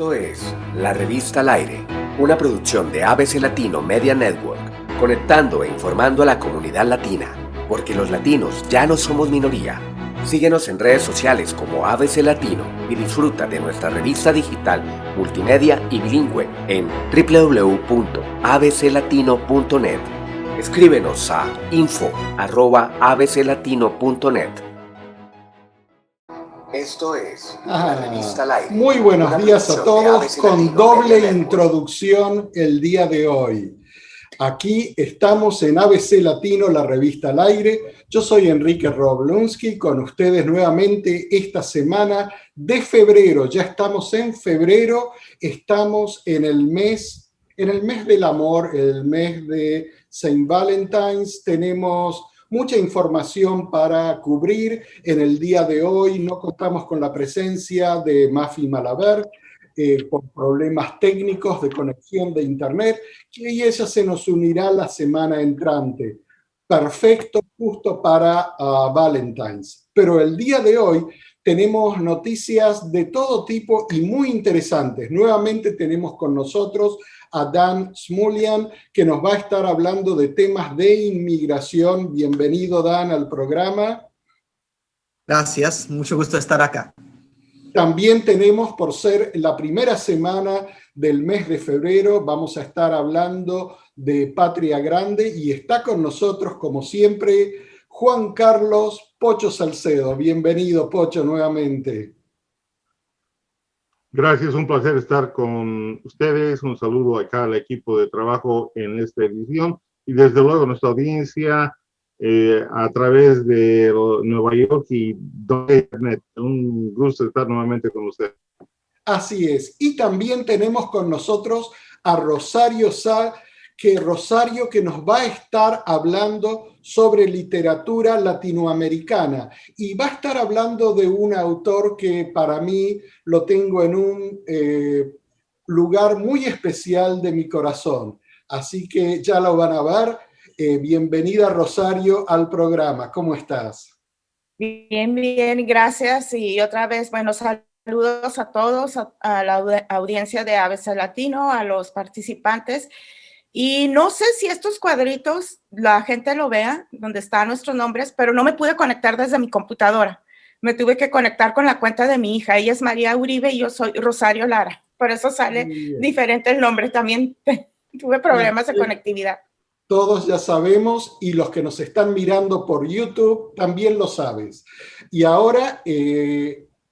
Esto es La Revista al Aire, una producción de ABC Latino Media Network, conectando e informando a la comunidad latina, porque los latinos ya no somos minoría. Síguenos en redes sociales como ABC Latino y disfruta de nuestra revista digital, multimedia y bilingüe en www.abclatino.net. Escríbenos a info@abclatino.net. Esto es La Revista al Aire. Muy buenos días a todos con doble introducción el día de hoy. Aquí estamos en ABC Latino, la revista al aire. Yo soy Enrique Roblonsky, con ustedes nuevamente esta semana de febrero. Ya estamos en febrero, estamos en el mes del amor, el mes de Saint Valentine's. Tenemos mucha información para cubrir. En el día de hoy no contamos con la presencia de Mafi Malaver, por problemas técnicos de conexión de internet, y ella se nos unirá la semana entrante. Perfecto, justo para Valentine's. Pero el día de hoy tenemos noticias de todo tipo y muy interesantes. Nuevamente tenemos con nosotros a Dan Smulian, que nos va a estar hablando de temas de inmigración. Bienvenido, Dan, al programa. Gracias, mucho gusto estar acá. También tenemos, por ser la primera semana del mes de febrero, vamos a estar hablando de Patria Grande, y está con nosotros, como siempre, Juan Carlos Pocho Salcedo. Bienvenido, Pocho, nuevamente. Gracias, un placer estar con ustedes. Un saludo acá al equipo de trabajo en esta edición y desde luego a nuestra audiencia a través de Nueva York y Internet. Un gusto estar nuevamente con ustedes. Así es. Y también tenemos con nosotros a Rosario Sá, que nos va a estar hablando sobre literatura latinoamericana, y va a estar hablando de un autor que para mí lo tengo en un lugar muy especial de mi corazón. Así que ya lo van a ver. Bienvenida, Rosario, al programa. ¿Cómo estás? Bien, bien, gracias. Y otra vez, bueno, saludos a todos, a la audiencia de ABC Latino, a los participantes. Y no sé si estos cuadritos la gente lo vea, donde están nuestros nombres, pero no me pude conectar desde mi computadora. Me tuve que conectar con la cuenta de mi hija. Ella es María Uribe y yo soy Rosario Lara. Por eso sale diferente el nombre. También tuve problemas de conectividad. Todos ya sabemos, y los que nos están mirando por YouTube también lo sabes. Y ahora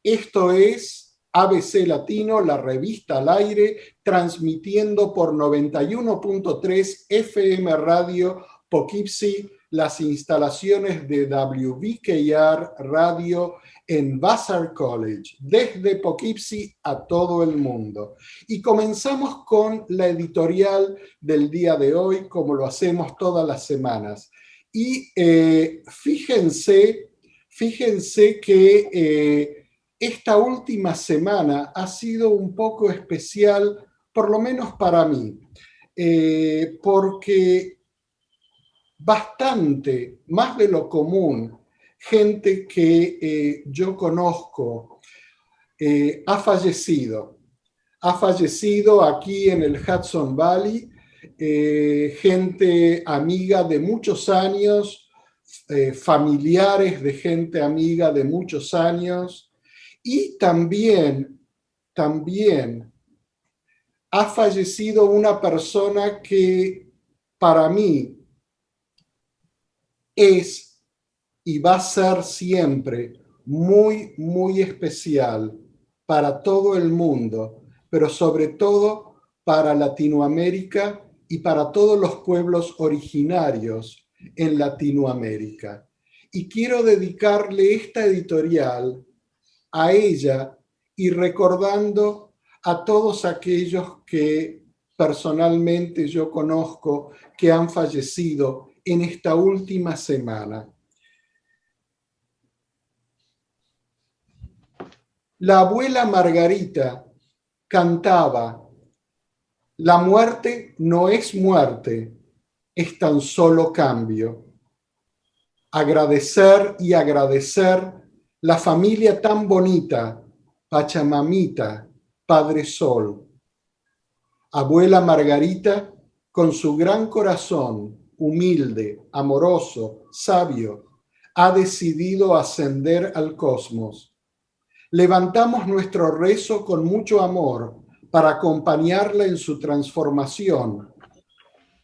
esto es ABC Latino, la revista al aire, transmitiendo por 91.3 FM Radio Poughkeepsie, las instalaciones de WVKR Radio en Vassar College, desde Poughkeepsie a todo el mundo. Y comenzamos con la editorial del día de hoy, como lo hacemos todas las semanas. Y fíjense que esta última semana ha sido un poco especial, por lo menos para mí, porque bastante, más de lo común, gente que yo conozco ha fallecido. Ha fallecido aquí en el Hudson Valley, gente amiga de muchos años, familiares de gente amiga de muchos años, y también ha fallecido una persona que para mí es y va a ser siempre muy, muy especial para todo el mundo, pero sobre todo para Latinoamérica y para todos los pueblos originarios en Latinoamérica. Y quiero dedicarle esta editorial a ella, y recordando a todos aquellos que personalmente yo conozco que han fallecido en esta última semana. La abuela Margarita cantaba: la muerte no es muerte, es tan solo cambio. Agradecer y agradecer la familia tan bonita, Pachamamita, Padre Sol. Abuela Margarita, con su gran corazón, humilde, amoroso, sabio, ha decidido ascender al cosmos. Levantamos nuestro rezo con mucho amor para acompañarla en su transformación.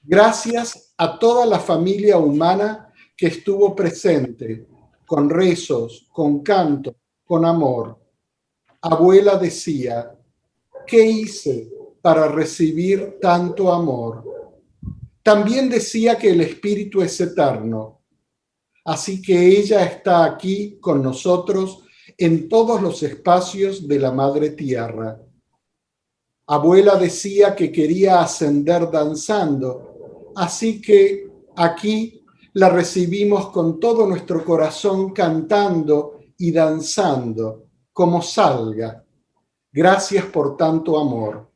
Gracias a toda la familia humana que estuvo presente, con rezos, con canto, con amor. Abuela decía, ¿qué hice para recibir tanto amor? También decía que el espíritu es eterno, así que ella está aquí con nosotros en todos los espacios de la Madre Tierra. Abuela decía que quería ascender danzando, así que aquí la recibimos con todo nuestro corazón cantando y danzando, como salga. Gracias por tanto amor.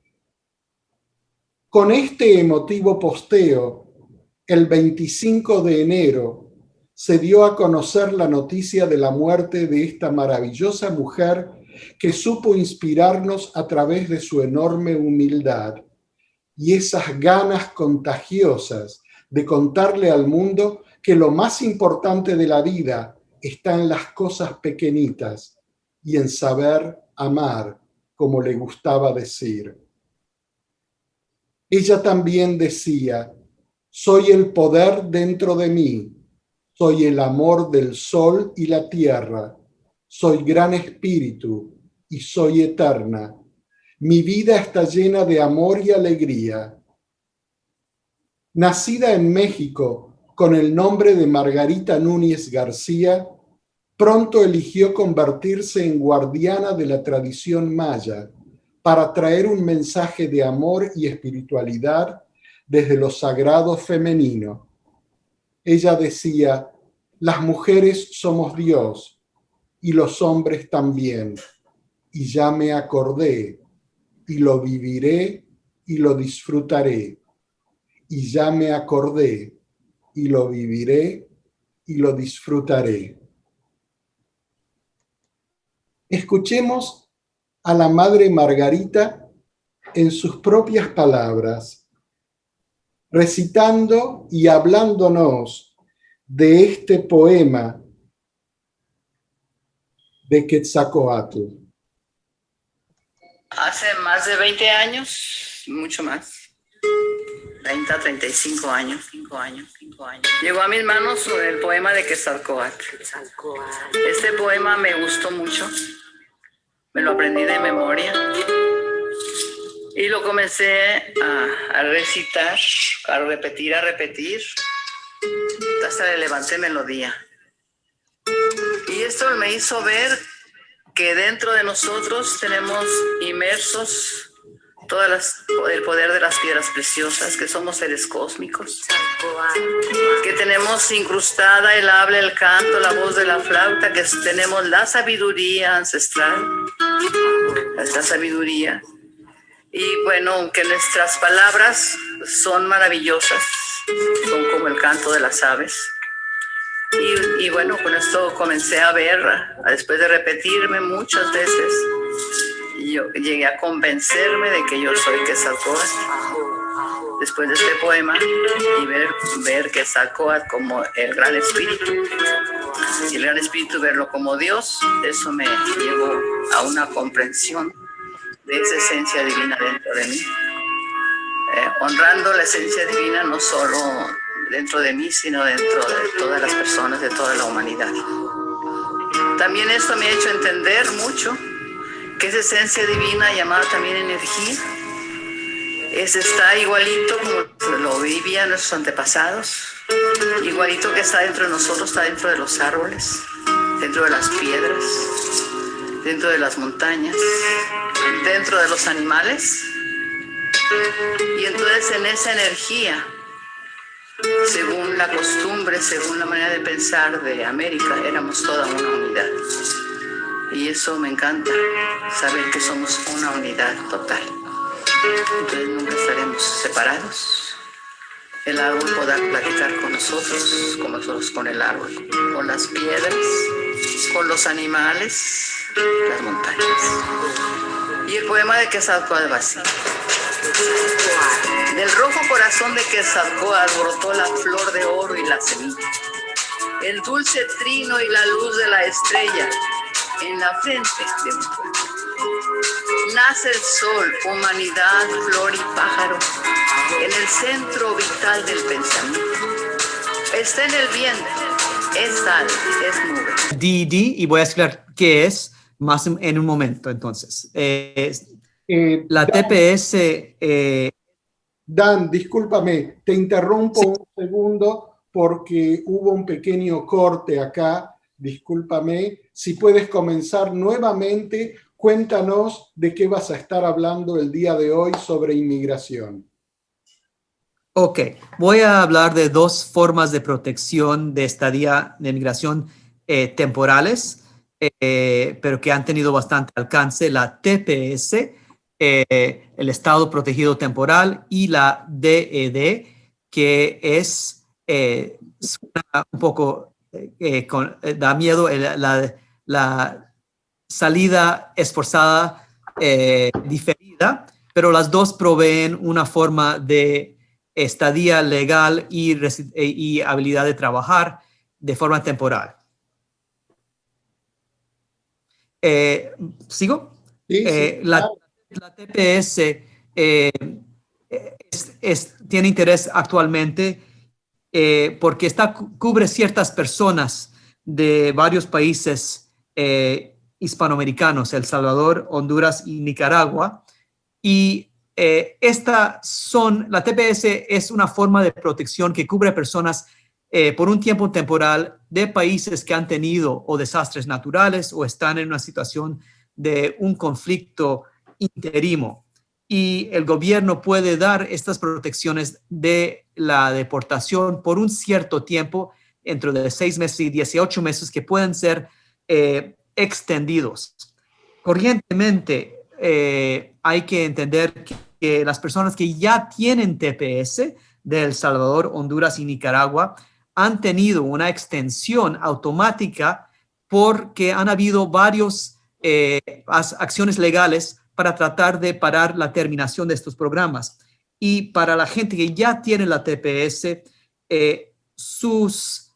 Con este emotivo posteo, el 25 de enero, se dio a conocer la noticia de la muerte de esta maravillosa mujer que supo inspirarnos a través de su enorme humildad y esas ganas contagiosas de contarle al mundo que lo más importante de la vida está en las cosas pequeñitas y en saber amar, como le gustaba decir. Ella también decía, soy el poder dentro de mí, soy el amor del sol y la tierra, soy gran espíritu y soy eterna. Mi vida está llena de amor y alegría. Nacida en México con el nombre de Margarita Núñez García, pronto eligió convertirse en guardiana de la tradición maya para traer un mensaje de amor y espiritualidad desde lo sagrado femenino. Ella decía, las mujeres somos Dios y los hombres también, y ya me acordé, y lo viviré y lo disfrutaré, y ya me acordé, y lo viviré y lo disfrutaré. Escuchemos a la Madre Margarita en sus propias palabras, recitando y hablándonos de este poema de Quetzalcóatl. Hace más de 20 años, mucho más, 30, 35 años, 5 años. Llegó a mis manos el poema de Quetzalcóatl. Este poema me gustó mucho, me lo aprendí de memoria y lo comencé a recitar, a repetir, hasta le levanté melodía. Y esto me hizo ver que dentro de nosotros tenemos inmersos el poder de las piedras preciosas, que somos seres cósmicos, que tenemos incrustada el habla, el canto, la voz de la flauta, que tenemos la sabiduría ancestral, la sabiduría. Y bueno, que nuestras palabras son maravillosas, son como el canto de las aves. Y bueno, con esto comencé a ver, después de repetirme muchas veces, yo llegué a convencerme de que yo soy Quetzalcóatl. Después de este poema y ver Quetzalcóatl como el gran espíritu, y el gran espíritu verlo como Dios, eso me llevó a una comprensión de esa esencia divina dentro de mí, honrando la esencia divina no solo dentro de mí, sino dentro de todas las personas, de toda la humanidad. También esto me ha hecho entender mucho que esa esencia divina, llamada también energía, está igualito como lo vivían nuestros antepasados, igualito que está dentro de nosotros, está dentro de los árboles, dentro de las piedras, dentro de las montañas, dentro de los animales. Y entonces en esa energía, según la costumbre, según la manera de pensar de América, éramos toda una unidad. Y eso me encanta, saber que somos una unidad total. Entonces nunca estaremos separados. El árbol podrá platicar con nosotros, como nosotros con el árbol, con las piedras, con los animales, las montañas. Y el poema de Quetzalcóatl va así. Del rojo corazón de Quetzalcóatl brotó la flor de oro y la semilla, el dulce trino y la luz de la estrella en la frente de un pueblo. Nace el sol, humanidad, flor y pájaro, en el centro vital del pensamiento. Está en el viento, es sal, es nube. DD, y voy a explicar qué es más en un momento, entonces. La TPS... Dan, discúlpame, te interrumpo un segundo porque hubo un pequeño corte acá. Discúlpame. Si puedes comenzar nuevamente, cuéntanos de qué vas a estar hablando el día de hoy sobre inmigración. Ok, voy a hablar de dos formas de protección de estadía de migración temporales, pero que han tenido bastante alcance: la TPS, el Estado Protegido Temporal, y la DED, que es un poco, da miedo, la salida esforzada diferida, pero las dos proveen una forma de estadía legal y habilidad de trabajar de forma temporal. ¿Sigo? Sí, sí, la TPS tiene interés actualmente porque cubre ciertas personas de varios países hispanoamericanos: El Salvador, Honduras y Nicaragua. Y la TPS es una forma de protección que cubre personas por un tiempo temporal de países que han tenido o desastres naturales o están en una situación de un conflicto interino. Y el gobierno puede dar estas protecciones de la deportación por un cierto tiempo, entre de 6 meses y 18 meses, que pueden ser extendidos. Corrientemente, hay que entender que las personas que ya tienen TPS de El Salvador, Honduras y Nicaragua han tenido una extensión automática porque han habido varias acciones legales para tratar de parar la terminación de estos programas. Y para la gente que ya tiene la TPS, sus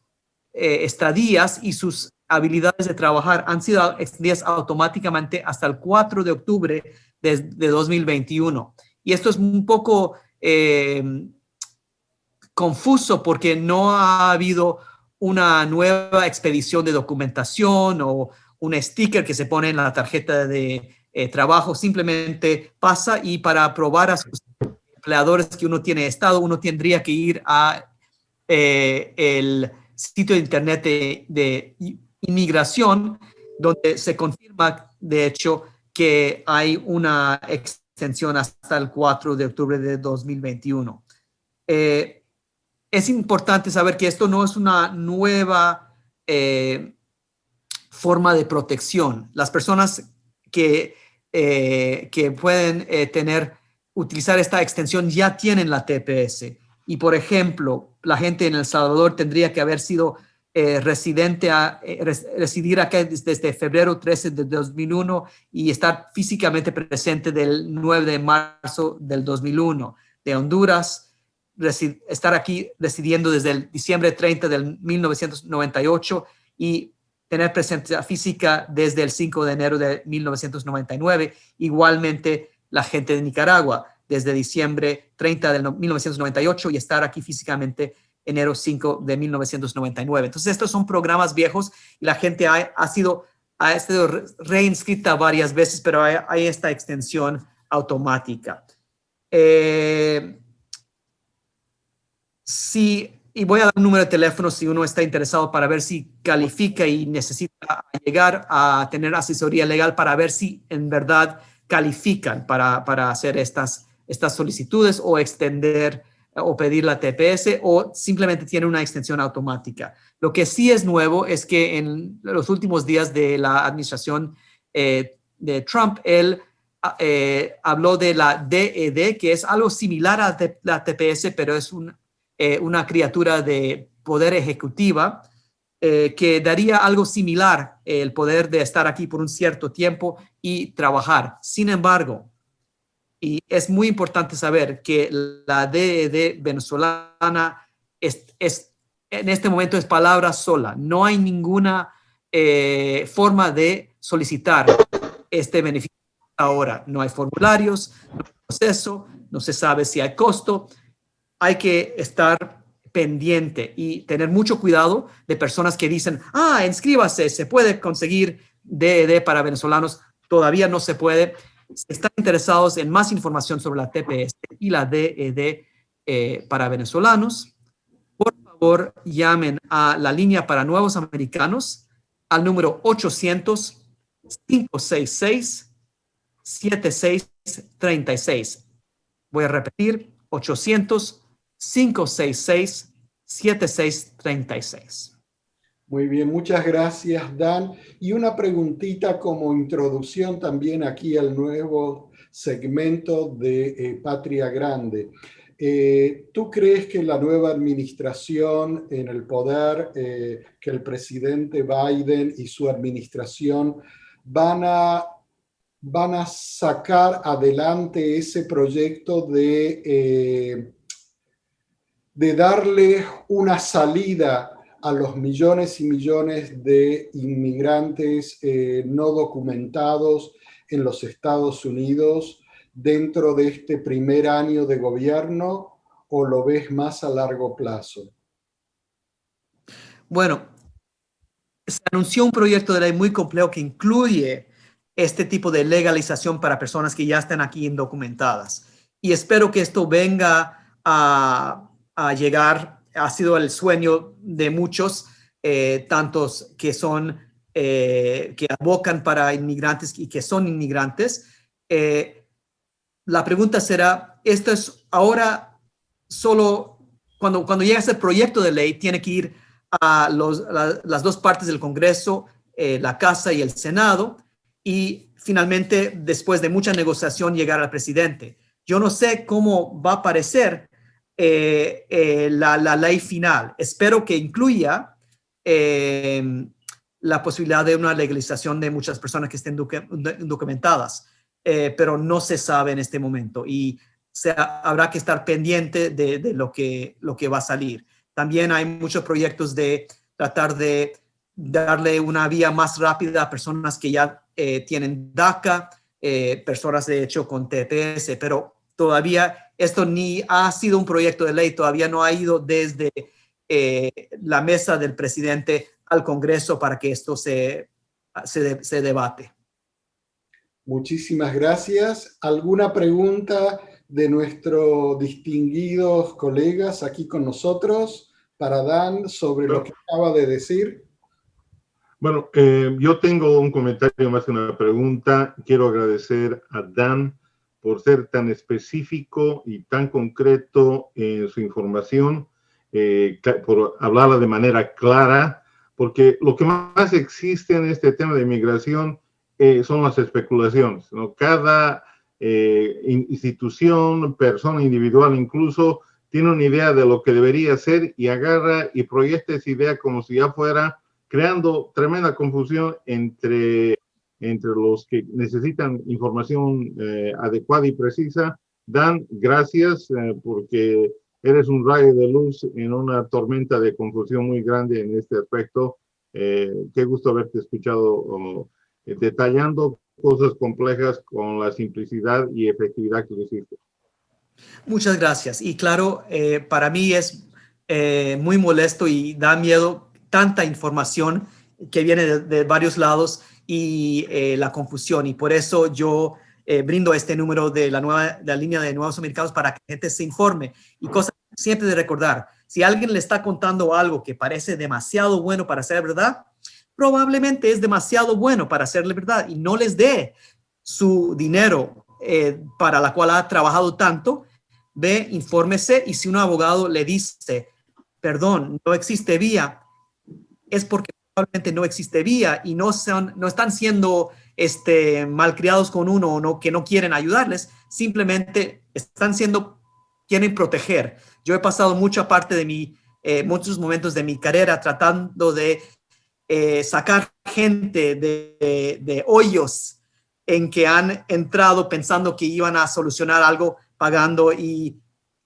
estadías y sus habilidades de trabajar han sido extendidas automáticamente hasta el 4 de octubre de 2021. Y esto es un poco confuso porque no ha habido una nueva expedición de documentación o un sticker que se pone en la tarjeta de trabajo. Simplemente pasa, y para probar a sus empleadores que uno tiene estado, uno tendría que ir a el sitio de internet de inmigración, donde se confirma, de hecho, que hay una extensión hasta el 4 de octubre de 2021. Es importante saber que esto no es una nueva forma de protección. Las personas que pueden utilizar esta extensión ya tienen la TPS. Y, por ejemplo, la gente en El Salvador tendría que haber sido residir acá desde febrero 13 de 2001 y estar físicamente presente del 9 de marzo del 2001. De Honduras, estar aquí residiendo desde el diciembre 30 del 1998 y tener presencia física desde el 5 de enero de 1999. Igualmente, la gente de Nicaragua, desde diciembre 30 del 1998 y estar aquí físicamente enero 5 de 1999. Entonces, estos son programas viejos y la gente ha sido reinscrita varias veces, pero hay esta extensión automática. Y voy a dar un número de teléfono si uno está interesado para ver si califica y necesita llegar a tener asesoría legal para ver si en verdad califican para hacer estas solicitudes o extender o pedir la TPS, o simplemente tiene una extensión automática. Lo que sí es nuevo es que en los últimos días de la administración de Trump, él habló de la DED, que es algo similar a la TPS, pero es una criatura de poder ejecutiva que daría algo similar, el poder de estar aquí por un cierto tiempo y trabajar. Sin embargo, y es muy importante saber que la DED venezolana en este momento es palabra sola. No hay ninguna forma de solicitar este beneficio ahora. No hay formularios, no hay proceso, no se sabe si hay costo. Hay que estar pendiente y tener mucho cuidado de personas que dicen, inscríbase, se puede conseguir DED para venezolanos. Todavía no se puede. Si están interesados en más información sobre la TPS y la DED para venezolanos, por favor llamen a la línea para nuevos americanos al número 800-566-7636. Voy a repetir, 800-566-7636. Muy bien, muchas gracias, Dan. Y una preguntita como introducción también aquí al nuevo segmento de Patria Grande. ¿Tú crees que la nueva administración en el poder, que el presidente Biden y su administración van a sacar adelante ese proyecto de darle una salida a los millones y millones de inmigrantes no documentados en los Estados Unidos dentro de este primer año de gobierno, o lo ves más a largo plazo? Bueno, se anunció un proyecto de ley muy complejo que incluye este tipo de legalización para personas que ya están aquí indocumentadas. Y espero que esto venga a llegar. Ha sido el sueño de muchos, tantos que que abocan para inmigrantes y que son inmigrantes. La pregunta será, esto es ahora solo, cuando llega ese proyecto de ley, tiene que ir a las dos partes del Congreso, la Casa y el Senado, y finalmente, después de mucha negociación, llegar al presidente. Yo no sé cómo va a aparecer la ley final. Espero que incluya la posibilidad de una legalización de muchas personas que estén indocumentadas, pero no se sabe en este momento y habrá que estar pendiente de lo que va a salir. También hay muchos proyectos de tratar de darle una vía más rápida a personas que ya tienen DACA, personas de hecho con TPS, pero todavía esto ni ha sido un proyecto de ley, todavía no ha ido desde la mesa del presidente al Congreso para que esto se debate. Muchísimas gracias. ¿Alguna pregunta de nuestros distinguidos colegas aquí con nosotros para Dan sobre lo que acaba de decir? Bueno, yo tengo un comentario más que una pregunta. Quiero agradecer a Dan por ser tan específico y tan concreto en su información, por hablarla de manera clara, porque lo que más existe en este tema de migración son las especulaciones, ¿no? Cada institución, persona individual incluso, tiene una idea de lo que debería ser y agarra y proyecta esa idea como si ya fuera, creando tremenda confusión entre los que necesitan información adecuada y precisa. Dan, gracias porque eres un rayo de luz en una tormenta de confusión muy grande en este aspecto. Qué gusto haberte escuchado detallando cosas complejas con la simplicidad y efectividad que lo hiciste. Muchas gracias. Y claro, para mí es muy molesto y da miedo tanta información que viene de varios lados y la confusión. Y por eso yo brindo este número de la línea de Nuevos Americanos para que la gente se informe. Y cosa siempre de recordar, si alguien le está contando algo que parece demasiado bueno para ser verdad, probablemente es demasiado bueno para ser verdad y no les dé su dinero para la cual ha trabajado tanto. Ve, infórmese, y si un abogado le dice, perdón, no existe vía, es porque probablemente no existe vía y no están siendo malcriados con uno o no, que no quieren ayudarles, simplemente quieren proteger. Yo he pasado mucha parte de muchos momentos de mi carrera tratando de sacar gente de hoyos en que han entrado pensando que iban a solucionar algo pagando y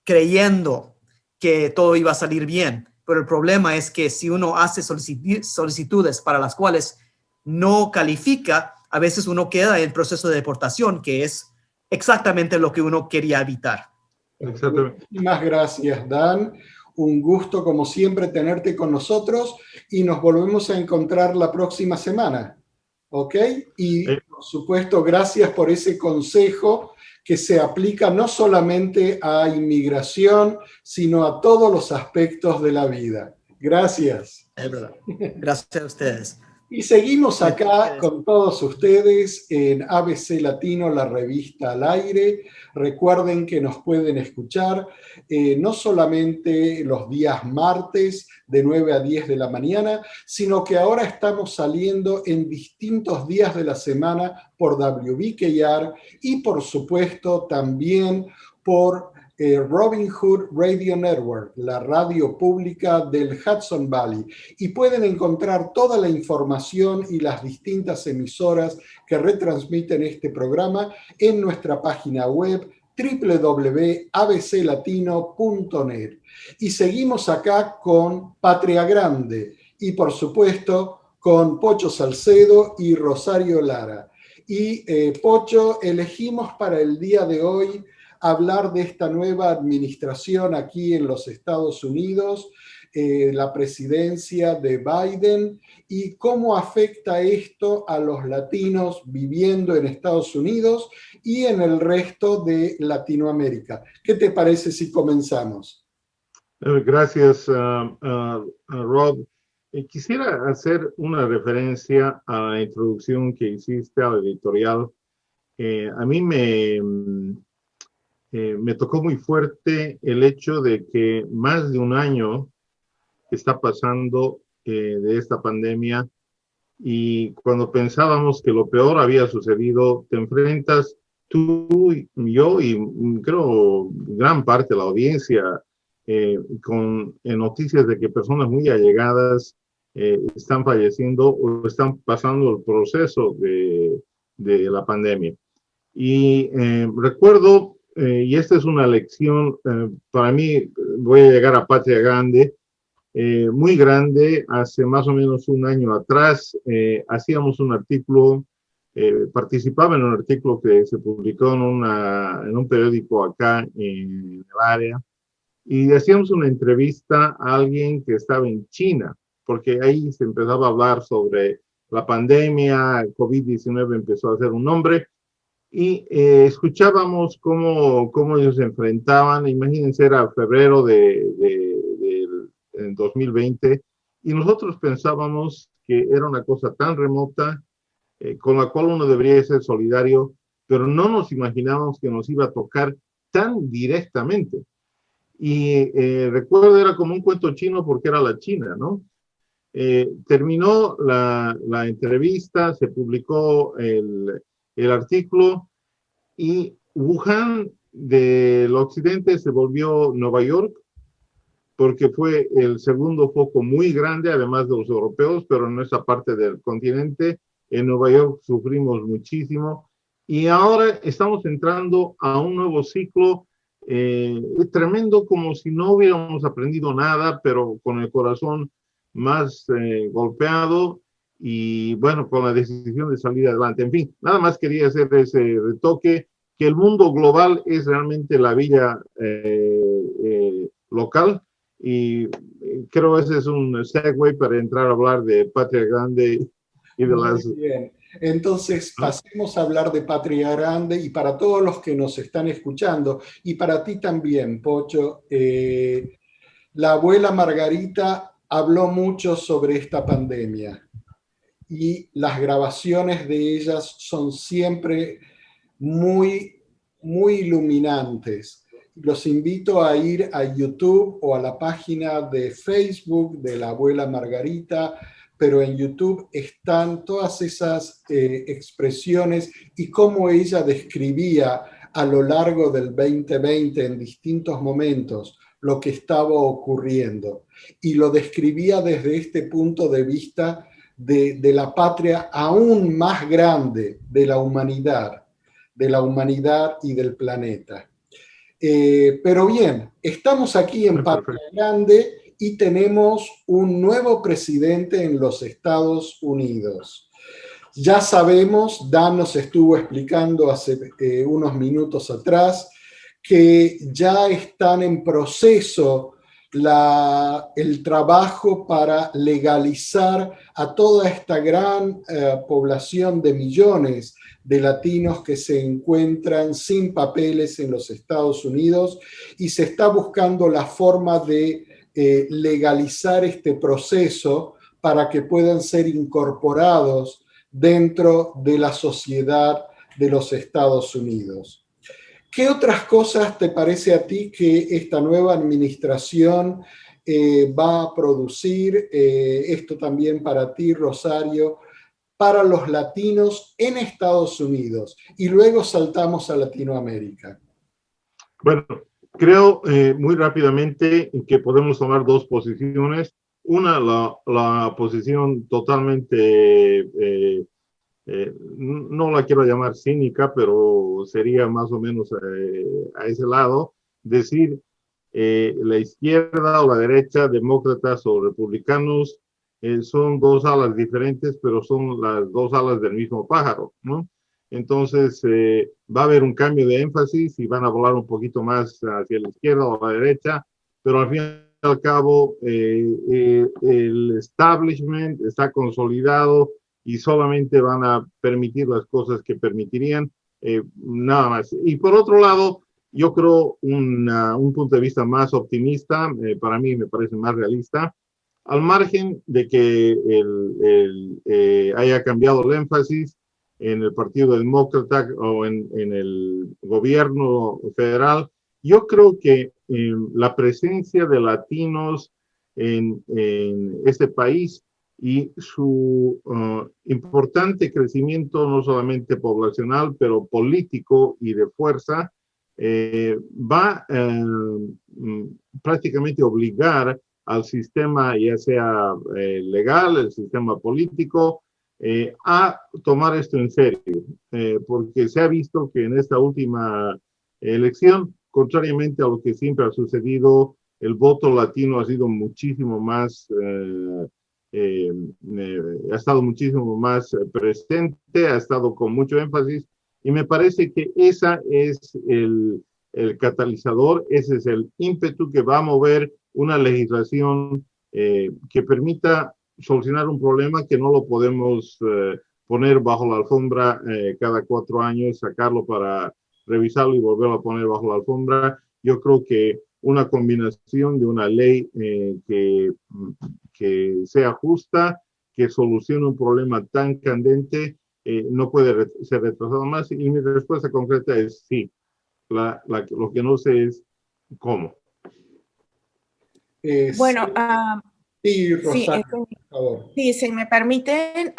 creyendo que todo iba a salir bien. Pero el problema es que si uno hace solicitudes para las cuales no califica, a veces uno queda en el proceso de deportación, que es exactamente lo que uno quería evitar. Exactamente. Muchísimas gracias, Dan. Un gusto, como siempre, tenerte con nosotros y nos volvemos a encontrar la próxima semana. ¿Ok? Y, por supuesto, gracias por ese consejo que se aplica no solamente a inmigración, sino a todos los aspectos de la vida. Gracias. Es verdad. Gracias a ustedes. Y seguimos acá con todos ustedes en ABC Latino, la revista al aire. Recuerden que nos pueden escuchar no solamente los días martes de 9 a 10 de la mañana, sino que ahora estamos saliendo en distintos días de la semana por WBKR y por supuesto también por Robin Hood Radio Network, la radio pública del Hudson Valley, y pueden encontrar toda la información y las distintas emisoras que retransmiten este programa en nuestra página web www.abclatino.net. Y seguimos acá con Patria Grande y por supuesto con Pocho Salcedo y Rosario Lara. Y Pocho, elegimos para el día de hoy hablar de esta nueva administración aquí en los Estados Unidos, la presidencia de Biden y cómo afecta esto a los latinos viviendo en Estados Unidos y en el resto de Latinoamérica. ¿Qué te parece si comenzamos? Gracias, Rob. Quisiera hacer una referencia a la introducción que hiciste al editorial. A mí me tocó muy fuerte el hecho de que más de un año está pasando de esta pandemia y cuando pensábamos que lo peor había sucedido, te enfrentas tú, yo y creo gran parte de la audiencia con noticias de que personas muy allegadas están falleciendo o están pasando el proceso de la pandemia. Y recuerdo y esta es una lección, para mí, voy a llegar a Patria Grande, muy grande, hace más o menos un año atrás, hacíamos un artículo, participaba en un artículo que se publicó en un periódico acá en el área, y hacíamos una entrevista a alguien que estaba en China, porque ahí se empezaba a hablar sobre la pandemia, COVID-19 empezó a hacer un nombre, y escuchábamos cómo ellos se enfrentaban. Imagínense, era febrero del 2020 y nosotros pensábamos que era una cosa tan remota con la cual uno debería ser solidario, pero no nos imaginábamos que nos iba a tocar tan directamente. Y recuerdo, era como un cuento chino porque era la China, ¿no? Terminó la entrevista, se publicó el artículo y Wuhan del occidente se volvió Nueva York porque fue el segundo foco muy grande, además de los europeos, pero en esa parte del continente, en Nueva York sufrimos muchísimo y ahora estamos entrando a un nuevo ciclo tremendo, como si no hubiéramos aprendido nada, pero con el corazón más golpeado y bueno, con la decisión de salir adelante. En fin, nada más quería hacer ese retoque, que el mundo global es realmente la vida local, y creo ese es un segue para entrar a hablar de Patria Grande y de las... Muy bien. Entonces, pasemos a hablar de Patria Grande y para todos los que nos están escuchando, y para ti también, Pocho, la abuela Margarita habló mucho sobre esta pandemia. Y las grabaciones de ellas son siempre muy, muy iluminantes. Los invito a ir a YouTube o a la página de Facebook de la abuela Margarita, pero en YouTube están todas esas expresiones y cómo ella describía a lo largo del 2020 en distintos momentos lo que estaba ocurriendo. Y lo describía desde este punto de vista de la patria aún más grande de la humanidad y del planeta. Pero bien, estamos aquí en Patria Grande y tenemos un nuevo presidente en los Estados Unidos. Ya sabemos, Dan nos estuvo explicando hace unos minutos atrás, que ya están en proceso el trabajo para legalizar a toda esta gran población de millones de latinos que se encuentran sin papeles en los Estados Unidos, y se está buscando la forma de legalizar este proceso para que puedan ser incorporados dentro de la sociedad de los Estados Unidos. ¿Qué otras cosas te parece a ti que esta nueva administración va a producir? Esto también para ti, Rosario, para los latinos en Estados Unidos. Y luego saltamos a Latinoamérica. Bueno, creo muy rápidamente que podemos tomar dos posiciones. Una, la posición totalmente... no la quiero llamar cínica, pero sería más o menos a ese lado, decir la izquierda o la derecha, demócratas o republicanos, son dos alas diferentes, pero son las dos alas del mismo pájaro, ¿no? Entonces va a haber un cambio de énfasis y van a volar un poquito más hacia la izquierda o a la derecha, pero al fin y al cabo el establishment está consolidado y solamente van a permitir las cosas que permitirían, nada más. Y por otro lado, yo creo un punto de vista más optimista, para mí me parece más realista, al margen de que haya cambiado el énfasis en el Partido Demócrata o en el gobierno federal, yo creo que la presencia de latinos en este país y su importante crecimiento, no solamente poblacional, pero político y de fuerza, va prácticamente obligar al sistema, ya sea legal, el sistema político, a tomar esto en serio, porque se ha visto que en esta última elección, contrariamente a lo que siempre ha sucedido, el voto latino ha sido muchísimo más ha estado muchísimo más presente, ha estado con mucho énfasis, y me parece que ese es el catalizador, ese es el ímpetu que va a mover una legislación que permita solucionar un problema que no lo podemos poner bajo la alfombra cada 4 años, sacarlo para revisarlo y volverlo a poner bajo la alfombra. Yo creo que una combinación de una ley que sea justa, que solucione un problema tan candente, no puede ser retrasado más. Y mi respuesta concreta es sí. Lo que no sé es cómo. Bueno, sí, Rosario, sí, por favor. Sí, si me permiten,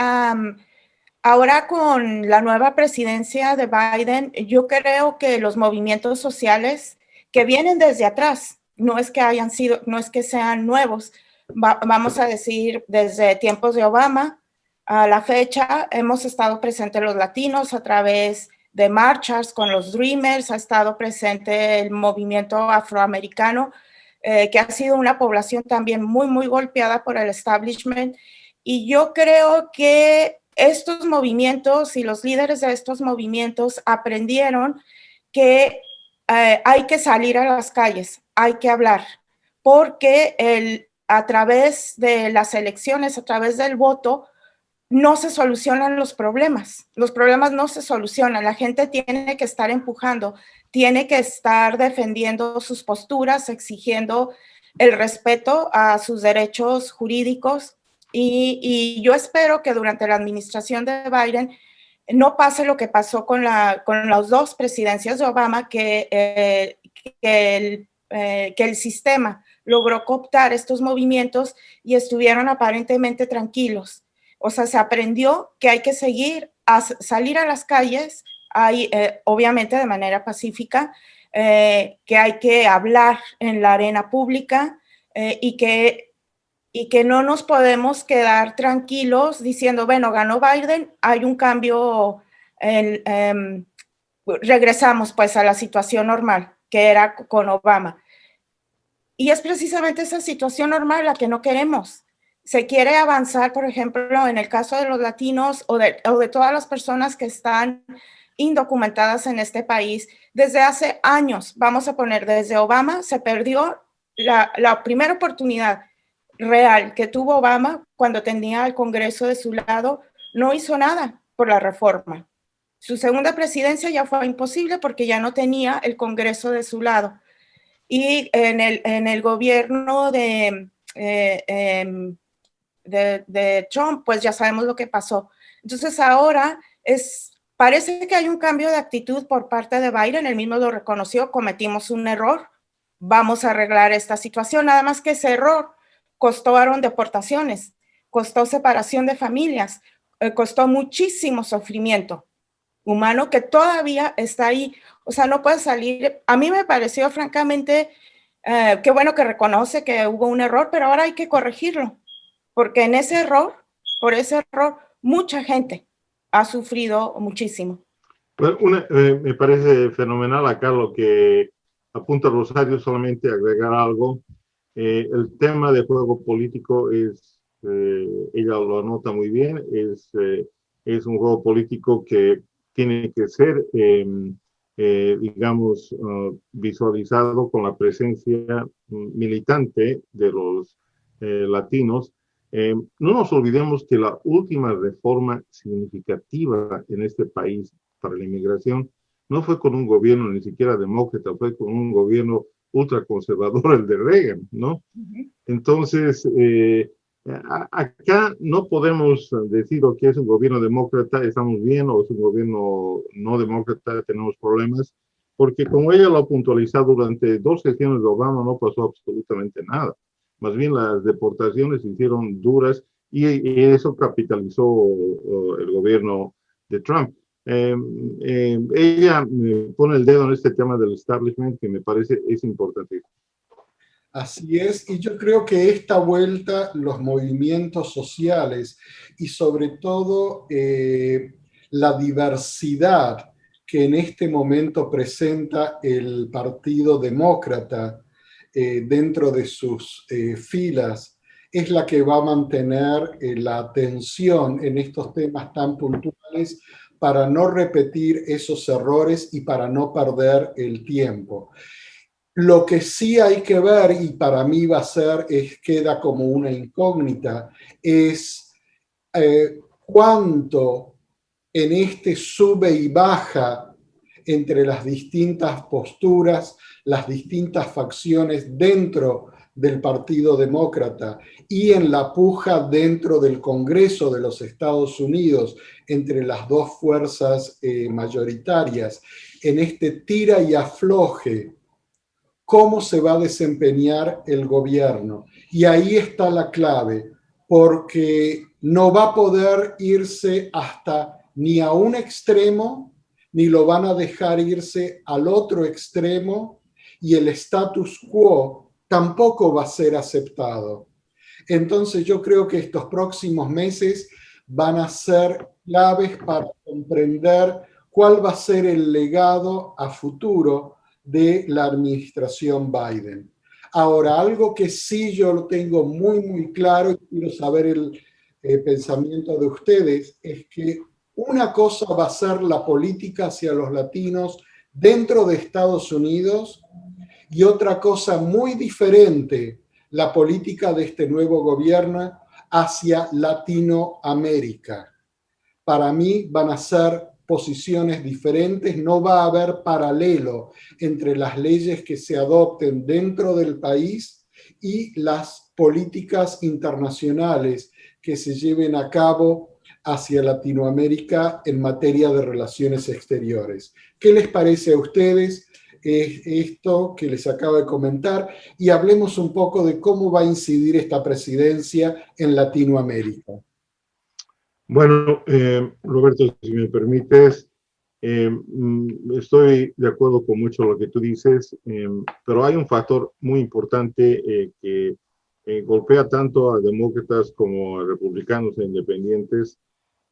ahora con la nueva presidencia de Biden, yo creo que los movimientos sociales que vienen desde atrás, no es que sean nuevos, vamos a decir, desde tiempos de Obama a la fecha, hemos estado presentes los latinos a través de marchas con los Dreamers, ha estado presente el movimiento afroamericano, que ha sido una población también muy, muy golpeada por el establishment. Y yo creo que estos movimientos y los líderes de estos movimientos aprendieron que hay que salir a las calles, hay que hablar, porque a través de las elecciones, a través del voto, no se solucionan los problemas no se solucionan, la gente tiene que estar empujando, tiene que estar defendiendo sus posturas, exigiendo el respeto a sus derechos jurídicos y yo espero que durante la administración de Biden no pase lo que pasó con las 2 presidencias de Obama, que el sistema logró cooptar estos movimientos y estuvieron aparentemente tranquilos. O sea, se aprendió que hay que salir a las calles, obviamente de manera pacífica, que hay que hablar en la arena pública y y que no nos podemos quedar tranquilos diciendo, bueno, ganó Biden, hay un cambio, regresamos pues a la situación normal que era con Obama. Y es precisamente esa situación normal la que no queremos. Se quiere avanzar, por ejemplo, en el caso de los latinos o de todas las personas que están indocumentadas en este país desde hace años. Vamos a poner, desde Obama se perdió la primera oportunidad real que tuvo Obama cuando tenía al Congreso de su lado. No hizo nada por la reforma. Su segunda presidencia ya fue imposible porque ya no tenía el Congreso de su lado. Y en el gobierno de Trump, pues ya sabemos lo que pasó. Entonces ahora parece que hay un cambio de actitud por parte de Biden, él mismo lo reconoció, cometimos un error, vamos a arreglar esta situación, nada más que ese error costaron deportaciones, costó separación de familias, costó muchísimo sufrimiento humano que todavía está ahí, o sea, no puede salir. A mí me pareció francamente, qué bueno que reconoce que hubo un error, pero ahora hay que corregirlo, porque en ese error, por ese error, mucha gente ha sufrido muchísimo. Bueno, me parece fenomenal acá lo que apunta Rosario, solamente agregar algo. El tema de juego político es, ella lo anota muy bien, es un juego político que tiene que ser, digamos, visualizado con la presencia militante de los latinos. No nos olvidemos que la última reforma significativa en este país para la inmigración no fue con un gobierno ni siquiera demócrata, fue con un gobierno ultraconservador, el de Reagan, ¿no? Entonces, acá no podemos decir que es un gobierno demócrata, estamos bien, o es un gobierno no demócrata, tenemos problemas, porque como ella lo ha puntualizado, durante 2 sesiones de Obama no pasó absolutamente nada. Más bien las deportaciones se hicieron duras y eso capitalizó el gobierno de Trump. Ella me pone el dedo en este tema del establishment que me parece es importante. Así es, y yo creo que esta vuelta, los movimientos sociales y sobre todo la diversidad que en este momento presenta el Partido Demócrata dentro de sus filas, es la que va a mantener la atención en estos temas tan puntuales para no repetir esos errores y para no perder el tiempo. Lo que sí hay que ver, y para mí va a ser, queda como una incógnita, es cuánto en este sube y baja entre las distintas posturas, las distintas facciones dentro del Partido Demócrata y en la puja dentro del Congreso de los Estados Unidos entre las dos fuerzas mayoritarias, en este tira y afloje, cómo se va a desempeñar el gobierno. Y ahí está la clave, porque no va a poder irse hasta ni a un extremo, ni lo van a dejar irse al otro extremo, y el status quo tampoco va a ser aceptado. Entonces yo creo que estos próximos meses van a ser claves para comprender cuál va a ser el legado a futuro de la administración Biden. Ahora, algo que sí yo lo tengo muy, muy claro y quiero saber el pensamiento de ustedes, es que una cosa va a ser la política hacia los latinos dentro de Estados Unidos y otra cosa muy diferente, la política de este nuevo gobierno hacia Latinoamérica. Para mí van a ser posiciones diferentes, no va a haber paralelo entre las leyes que se adopten dentro del país y las políticas internacionales que se lleven a cabo hacia Latinoamérica en materia de relaciones exteriores. ¿Qué les parece a ustedes esto que les acabo de comentar? Y hablemos un poco de cómo va a incidir esta presidencia en Latinoamérica. Bueno, Roberto, si me permites, estoy de acuerdo con mucho lo que tú dices, pero hay un factor muy importante que golpea tanto a demócratas como a republicanos e independientes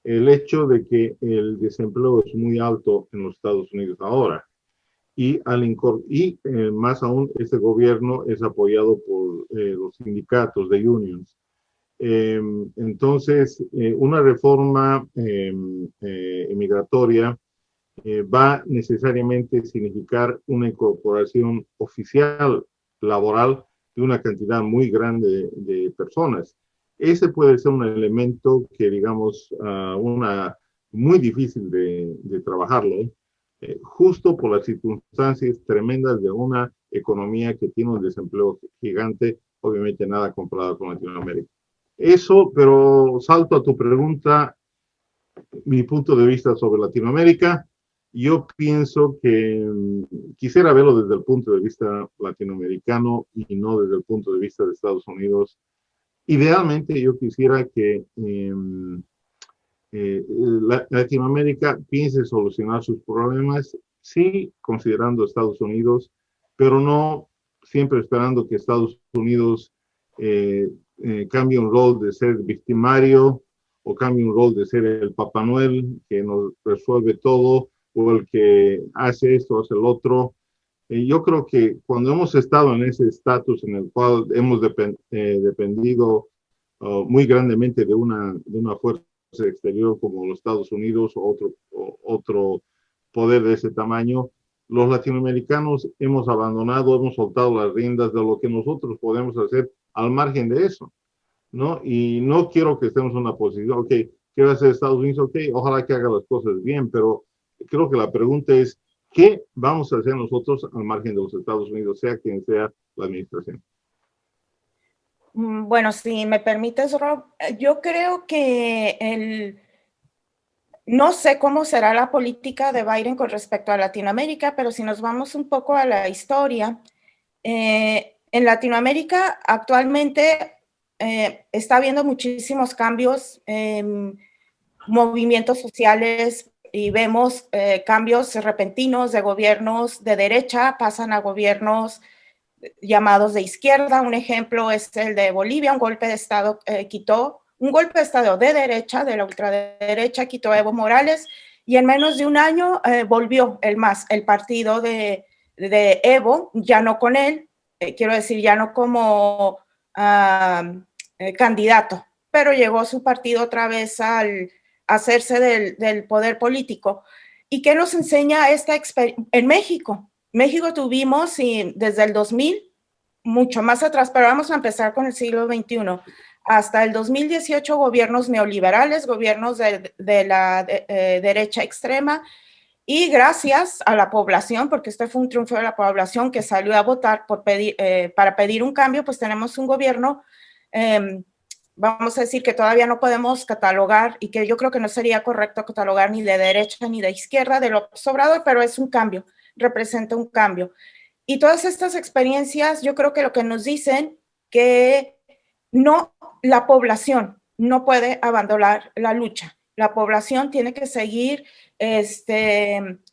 el hecho de que el desempleo es muy alto en los Estados Unidos ahora. Y más aún, este gobierno es apoyado por los sindicatos de unions. Entonces, una reforma migratoria va necesariamente a significar una incorporación oficial laboral de una cantidad muy grande de personas. Ese puede ser un elemento que, digamos, muy difícil de trabajarlo, justo por las circunstancias tremendas de una economía que tiene un desempleo gigante, obviamente nada comparado con Latinoamérica. Eso, pero salto a tu pregunta, mi punto de vista sobre Latinoamérica. Yo pienso que quisiera verlo desde el punto de vista latinoamericano y no desde el punto de vista de Estados Unidos. Idealmente yo quisiera que Latinoamérica piense solucionar sus problemas, sí, considerando Estados Unidos, pero no siempre esperando que Estados Unidos cambie un rol de ser victimario o cambie un rol de ser el Papá Noel que nos resuelve todo, o el que hace esto, hace el otro. Yo creo que cuando hemos estado en ese estatus en el cual hemos dependido muy grandemente de una fuerza exterior como los Estados Unidos o otro poder de ese tamaño, los latinoamericanos hemos abandonado, hemos soltado las riendas de lo que nosotros podemos hacer al margen de eso, ¿no? Y no quiero que estemos en una posición, ok, ¿qué va a hacer Estados Unidos? Ok, ojalá que haga las cosas bien, pero creo que la pregunta es, ¿qué vamos a hacer nosotros al margen de los Estados Unidos, sea quien sea la administración? Bueno, si me permites, Rob, yo creo que no sé cómo será la política de Biden con respecto a Latinoamérica, pero si nos vamos un poco a la historia, en Latinoamérica actualmente está habiendo muchísimos cambios, movimientos sociales, y vemos cambios repentinos de gobiernos de derecha, pasan a gobiernos llamados de izquierda. Un ejemplo es el de Bolivia, un golpe de Estado un golpe de Estado de derecha, de la ultraderecha, quitó a Evo Morales, y en menos de un año volvió el partido de Evo, ya no con él, quiero decir, ya no como candidato, pero llegó su partido otra vez al hacerse del poder político. ¿Y qué nos enseña esta experiencia? En México tuvimos desde el 2000, mucho más atrás, pero vamos a empezar con el siglo XXI, hasta el 2018 gobiernos neoliberales, gobiernos de la derecha extrema, y gracias a la población, porque este fue un triunfo de la población que salió a votar para pedir un cambio, pues tenemos un gobierno, vamos a decir que todavía no podemos catalogar, y que yo creo que no sería correcto catalogar ni de derecha ni de izquierda, de López Obrador, pero es un cambio, representa un cambio. Y todas estas experiencias, yo creo que lo que nos dicen que la población no puede abandonar la lucha. La población tiene que seguir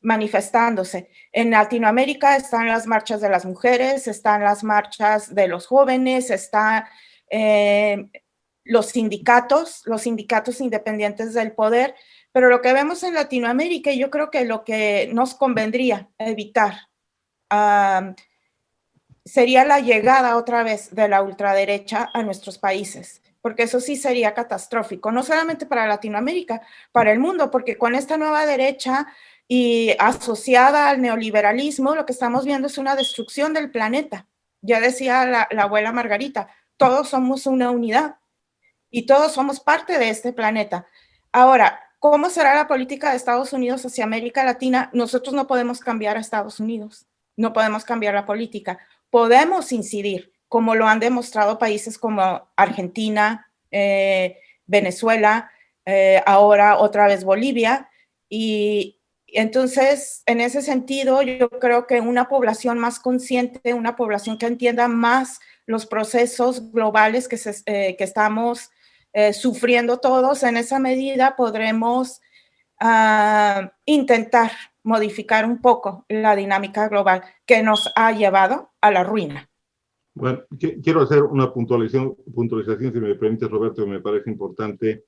manifestándose. En Latinoamérica están las marchas de las mujeres, están las marchas de los jóvenes, están los sindicatos independientes del poder, pero lo que vemos en Latinoamérica, y yo creo que lo que nos convendría evitar sería la llegada otra vez de la ultraderecha a nuestros países, porque eso sí sería catastrófico, no solamente para Latinoamérica, para el mundo, porque con esta nueva derecha y asociada al neoliberalismo, lo que estamos viendo es una destrucción del planeta. Ya decía la abuela Margarita, todos somos una unidad y todos somos parte de este planeta. Ahora, ¿cómo será la política de Estados Unidos hacia América Latina? Nosotros no podemos cambiar a Estados Unidos, no podemos cambiar la política. Podemos incidir, como lo han demostrado países como Argentina, Venezuela, ahora otra vez Bolivia. Y entonces, en ese sentido, yo creo que una población más consciente, una población que entienda más los procesos globales que estamos sufriendo todos, en esa medida podremos intentar modificar un poco la dinámica global que nos ha llevado a la ruina. Bueno, quiero hacer una puntualización, si me permite, Roberto, que me parece importante.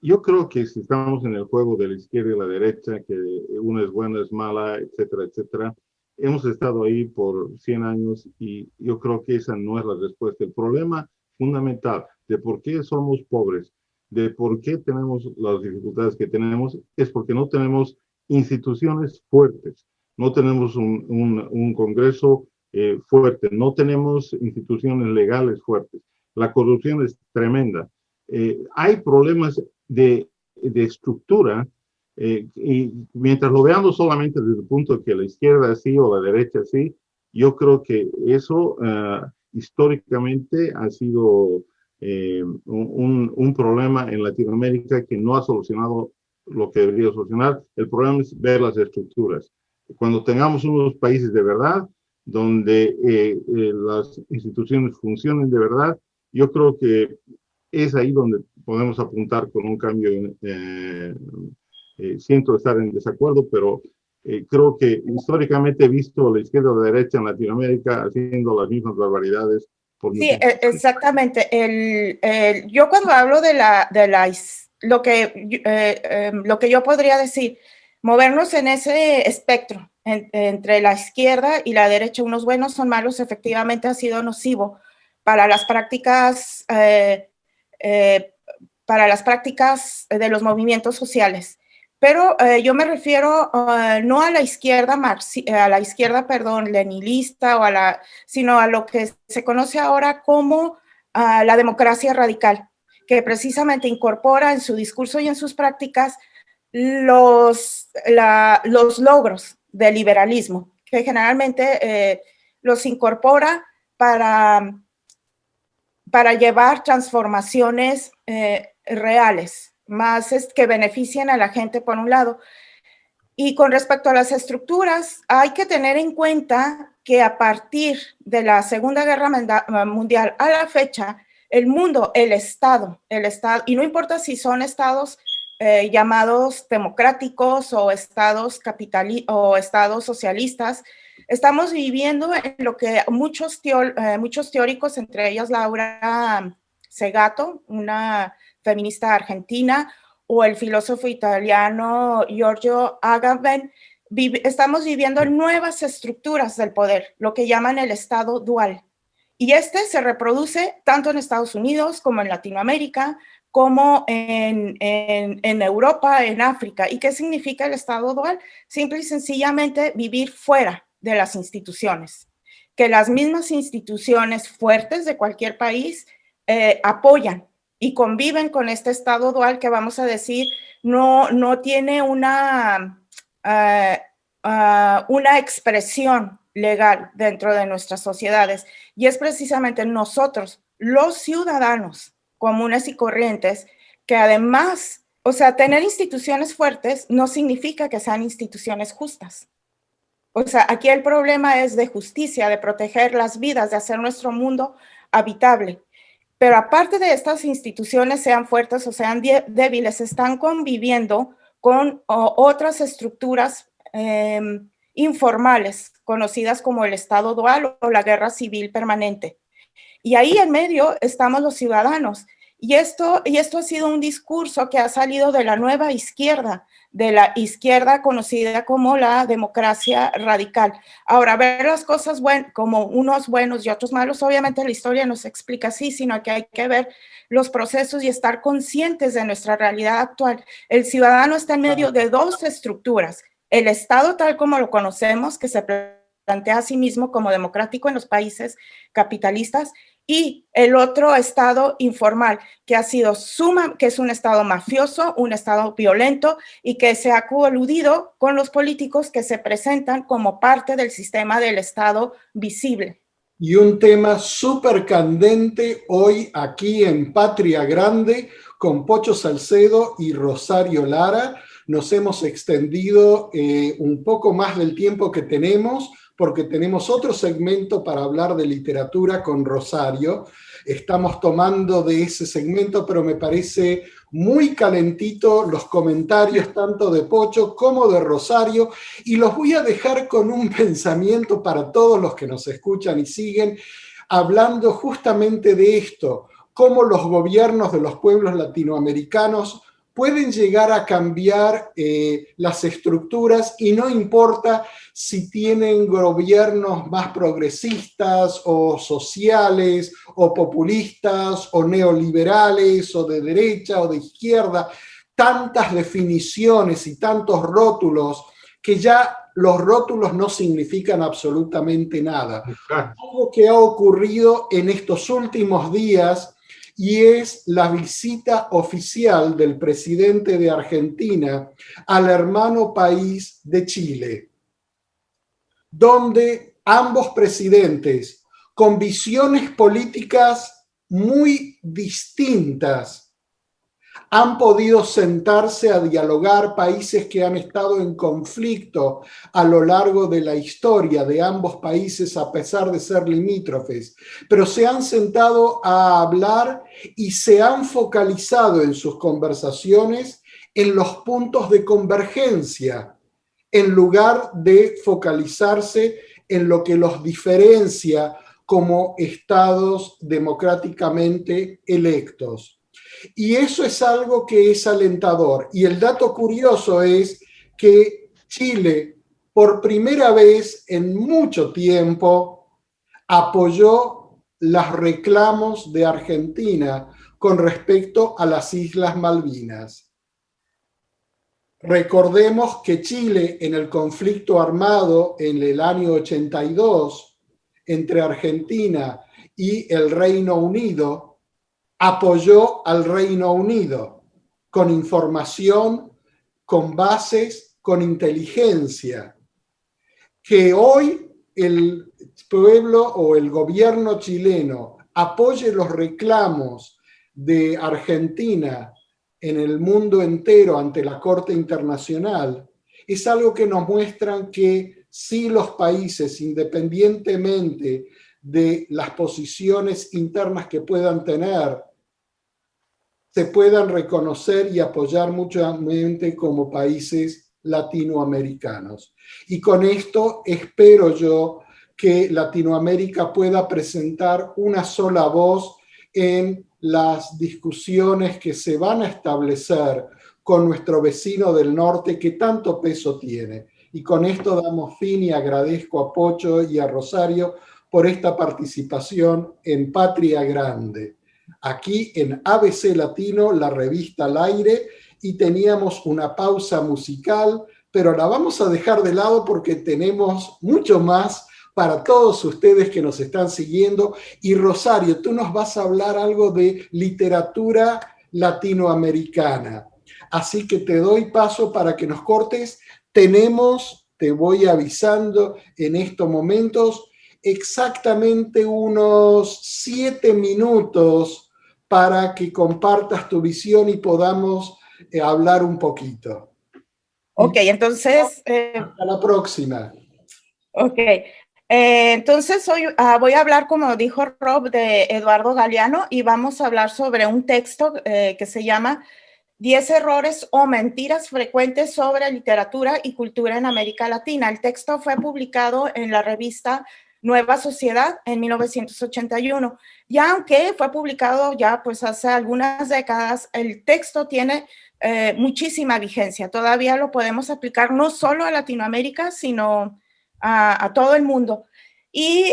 Yo creo que si estamos en el juego de la izquierda y la derecha, que una es buena, es mala, etcétera, etcétera, hemos estado ahí por 100 años y yo creo que esa no es la respuesta. El problema fundamental de por qué somos pobres, de por qué tenemos las dificultades que tenemos, es porque no tenemos instituciones fuertes, no tenemos un Congreso fuerte, no tenemos instituciones legales fuertes. La corrupción es tremenda. Hay problemas de estructura y mientras lo veamos solamente desde el punto de que la izquierda sí o la derecha sí, yo creo que eso históricamente ha sido un problema en Latinoamérica que no ha solucionado lo que debería solucionar. El problema es ver las estructuras. Cuando tengamos unos países de verdad, donde las instituciones funcionen de verdad, yo creo que es ahí donde podemos apuntar con un cambio. Siento estar en desacuerdo, pero creo que históricamente he visto a la izquierda o la derecha en Latinoamérica haciendo las mismas barbaridades. Sí, exactamente. Yo cuando hablo lo que yo podría decir, movernos en ese espectro entre la izquierda y la derecha, unos buenos son malos, efectivamente ha sido nocivo para las prácticas de los movimientos sociales. Pero yo me refiero no a la izquierda leninista sino a lo que se conoce ahora como la democracia radical, que precisamente incorpora en su discurso y en sus prácticas los logros del liberalismo, que generalmente los incorpora para llevar transformaciones reales, más que beneficien a la gente por un lado. Y con respecto a las estructuras, hay que tener en cuenta que a partir de la Segunda Guerra Mundial a la fecha, el mundo, el Estado, y no importa si son estados llamados democráticos o estados socialistas, estamos viviendo en lo que muchos teóricos, entre ellas Laura Segato, una feminista argentina, o el filósofo italiano Giorgio Agamben, estamos viviendo nuevas estructuras del poder, lo que llaman el Estado dual. Y se reproduce tanto en Estados Unidos como en Latinoamérica, como en Europa, en África. ¿Y qué significa el Estado dual? Simple y sencillamente vivir fuera de las instituciones, que las mismas instituciones fuertes de cualquier país apoyan y conviven con este Estado dual que, vamos a decir, no tiene una expresión legal dentro de nuestras sociedades. Y es precisamente nosotros, los ciudadanos comunes y corrientes, que además, o sea, tener instituciones fuertes no significa que sean instituciones justas. O sea, aquí el problema es de justicia, de proteger las vidas, de hacer nuestro mundo habitable. Pero aparte de estas instituciones, sean fuertes o sean débiles, están conviviendo con otras estructuras informales, conocidas como el Estado dual o la guerra civil permanente. Y ahí en medio estamos los ciudadanos. Y esto ha sido un discurso que ha salido de la nueva izquierda, de la izquierda conocida como la democracia radical. Ahora, ver las cosas como unos buenos y otros malos, obviamente la historia nos explica así, sino que hay que ver los procesos y estar conscientes de nuestra realidad actual. El ciudadano está en medio de dos estructuras: el Estado tal como lo conocemos, que se plantea a sí mismo como democrático en los países capitalistas, y el otro Estado informal, que que es un Estado mafioso, un Estado violento, y que se ha coludido con los políticos que se presentan como parte del sistema del Estado visible. Y un tema súper candente hoy aquí en Patria Grande con Pocho Salcedo y Rosario Lara. Nos hemos extendido un poco más del tiempo que tenemos, porque tenemos otro segmento para hablar de literatura con Rosario. estamos tomando de ese segmento, pero me parece muy calentito los comentarios tanto de Pocho como de Rosario, y los voy a dejar con un pensamiento para todos los que nos escuchan y siguen, hablando justamente de esto, cómo los gobiernos de los pueblos latinoamericanos pueden llegar a cambiar las estructuras, y no importa si tienen gobiernos más progresistas o sociales o populistas o neoliberales o de derecha o de izquierda, tantas definiciones y tantos rótulos que ya los rótulos no significan absolutamente nada. Algo que ha ocurrido en estos últimos días, y es la visita oficial del presidente de Argentina al hermano país de Chile, donde ambos presidentes, con visiones políticas muy distintas, han podido sentarse a dialogar, países que han estado en conflicto a lo largo de la historia de ambos países, a pesar de ser limítrofes, pero se han sentado a hablar y se han focalizado en sus conversaciones en los puntos de convergencia, en lugar de focalizarse en lo que los diferencia como estados democráticamente electos. Y eso es algo que es alentador. Y el dato curioso es que Chile, por primera vez en mucho tiempo, apoyó los reclamos de Argentina con respecto a las Islas Malvinas. Recordemos que Chile, en el conflicto armado en el año 82 entre Argentina y el Reino Unido, apoyó al Reino Unido con información, con bases, con inteligencia. Que hoy el pueblo o el gobierno chileno apoye los reclamos de Argentina en el mundo entero ante la Corte Internacional es algo que nos muestran que sí, los países, independientemente de las posiciones internas que puedan tener, se puedan reconocer y apoyar mutuamente como países latinoamericanos. Y con esto espero yo que Latinoamérica pueda presentar una sola voz en las discusiones que se van a establecer con nuestro vecino del norte, que tanto peso tiene. Y con esto damos fin, y agradezco a Pocho y a Rosario por esta participación en Patria Grande, aquí en ABC Latino, la revista al aire, y teníamos una pausa musical, pero la vamos a dejar de lado porque tenemos mucho más para todos ustedes que nos están siguiendo. Y Rosario, tú nos vas a hablar algo de literatura latinoamericana, así que te doy paso para que nos cortes. Tenemos, te voy avisando en estos momentos, exactamente unos 7 minutos para que compartas tu visión y podamos hablar un poquito. Ok, entonces... hasta la próxima. Ok, entonces hoy voy a hablar, como dijo Rob, de Eduardo Galeano, y vamos a hablar sobre un texto que se llama 10 errores o mentiras frecuentes sobre literatura y cultura en América Latina. El texto fue publicado en la revista Nueva Sociedad en 1981. Y aunque fue publicado ya pues hace algunas décadas, el texto tiene muchísima vigencia. Todavía lo podemos aplicar no solo a Latinoamérica, sino a todo el mundo. Y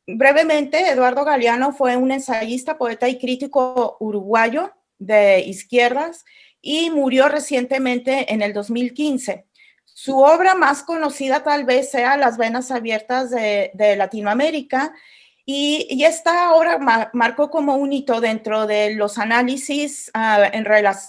brevemente, Eduardo Galeano fue un ensayista, poeta y crítico uruguayo de izquierdas, y murió recientemente en el 2015. Su obra más conocida tal vez sea Las venas abiertas de Latinoamérica, y esta obra marcó como un hito dentro de los análisis,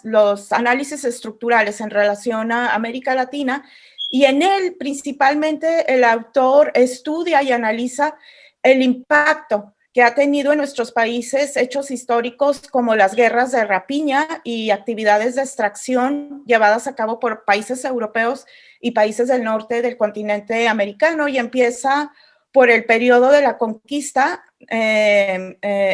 los análisis estructurales en relación a América Latina, y en él principalmente el autor estudia y analiza el impacto que ha tenido en nuestros países hechos históricos como las guerras de rapiña y actividades de extracción llevadas a cabo por países europeos y países del norte del continente americano, y empieza por el periodo de la conquista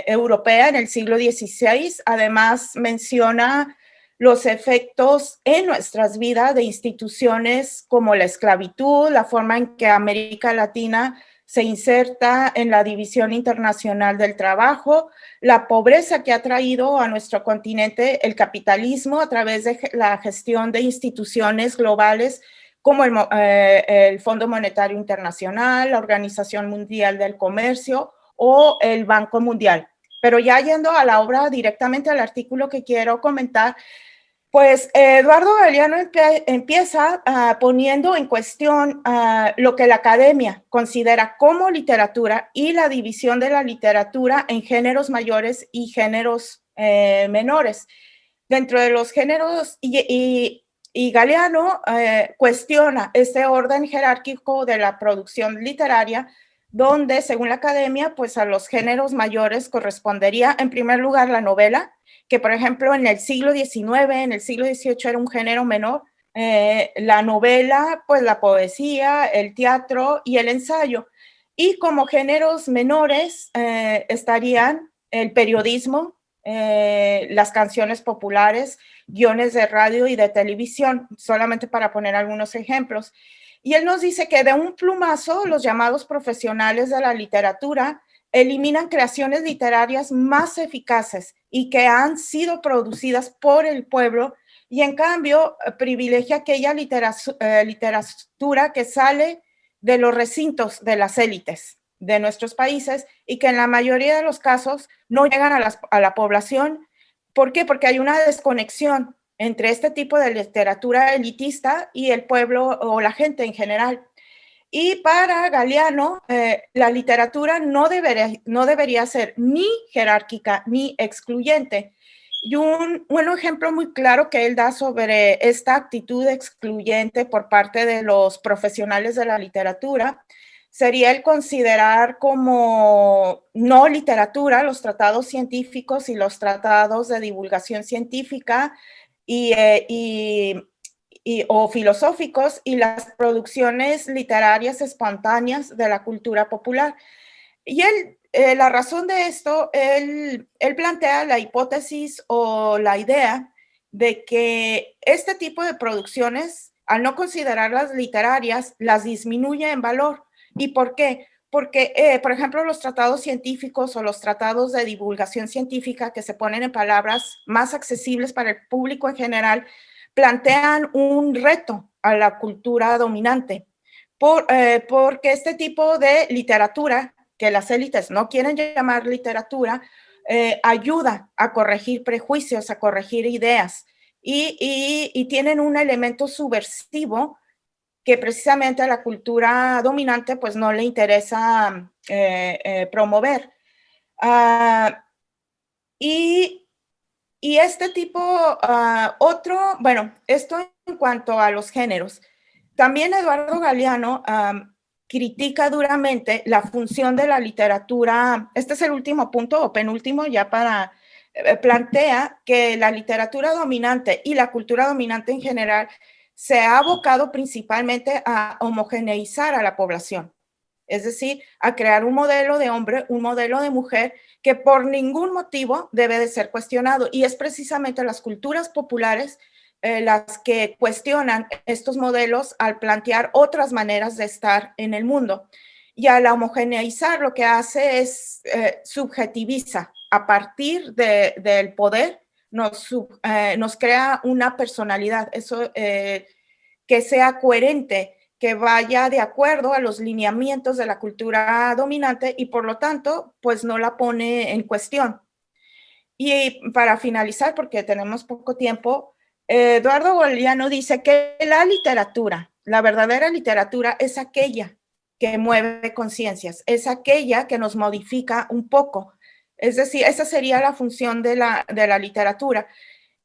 europea en el siglo XVI. Además, menciona los efectos en nuestras vidas de instituciones como la esclavitud, la forma en que América Latina se inserta en la división internacional del trabajo, la pobreza que ha traído a nuestro continente el capitalismo a través de la gestión de instituciones globales como el Fondo Monetario Internacional, la Organización Mundial del Comercio o el Banco Mundial. Pero ya yendo a la obra, directamente al artículo que quiero comentar, pues Eduardo Galeano empieza poniendo en cuestión lo que la academia considera como literatura y la división de la literatura en géneros mayores y géneros menores. Dentro de los géneros, y Galeano cuestiona este orden jerárquico de la producción literaria, donde, según la academia, pues a los géneros mayores correspondería, en primer lugar, la novela, que por ejemplo en el siglo XIX, en el siglo XVIII era un género menor, la novela, pues la poesía, el teatro y el ensayo. Y como géneros menores estarían el periodismo, las canciones populares, guiones de radio y de televisión, solamente para poner algunos ejemplos. Y él nos dice que de un plumazo, los llamados profesionales de la literatura eliminan creaciones literarias más eficaces y que han sido producidas por el pueblo, y en cambio privilegia aquella literatura que sale de los recintos de las élites de nuestros países y que en la mayoría de los casos no llegan a la población. ¿Por qué? Porque hay una desconexión entre este tipo de literatura elitista y el pueblo o la gente en general. Y para Galeano, la literatura no debería ser ni jerárquica ni excluyente. Y un ejemplo muy claro que él da sobre esta actitud excluyente por parte de los profesionales de la literatura sería el considerar como no literatura los tratados científicos y los tratados de divulgación científica o filosóficos y las producciones literarias espontáneas de la cultura popular. Y la razón de esto, él plantea la hipótesis o la idea de que este tipo de producciones, al no considerarlas literarias, las disminuye en valor. ¿Y por qué? Porque, por ejemplo, los tratados científicos o los tratados de divulgación científica que se ponen en palabras más accesibles para el público en general, plantean un reto a la cultura dominante, porque este tipo de literatura, que las élites no quieren llamar literatura, ayuda a corregir prejuicios, a corregir ideas, y tienen un elemento subversivo que precisamente a la cultura dominante pues no le interesa promover. Y este tipo, bueno, esto en cuanto a los géneros. También Eduardo Galeano critica duramente la función de la literatura. Este es el último punto o penúltimo ya para plantea que la literatura dominante y la cultura dominante en general se ha abocado principalmente a homogeneizar a la población, es decir, a crear un modelo de hombre, un modelo de mujer que por ningún motivo debe de ser cuestionado, y es precisamente las culturas populares las que cuestionan estos modelos al plantear otras maneras de estar en el mundo. Y al homogeneizar lo que hace es subjetiviza a partir del poder, nos crea una personalidad, eso que sea coherente, que vaya de acuerdo a los lineamientos de la cultura dominante y por lo tanto, pues no la pone en cuestión. Y para finalizar, porque tenemos poco tiempo, Eduardo Galeano dice que la literatura, la verdadera literatura es aquella que mueve conciencias, es aquella que nos modifica un poco. Es decir, esa sería la función de la literatura.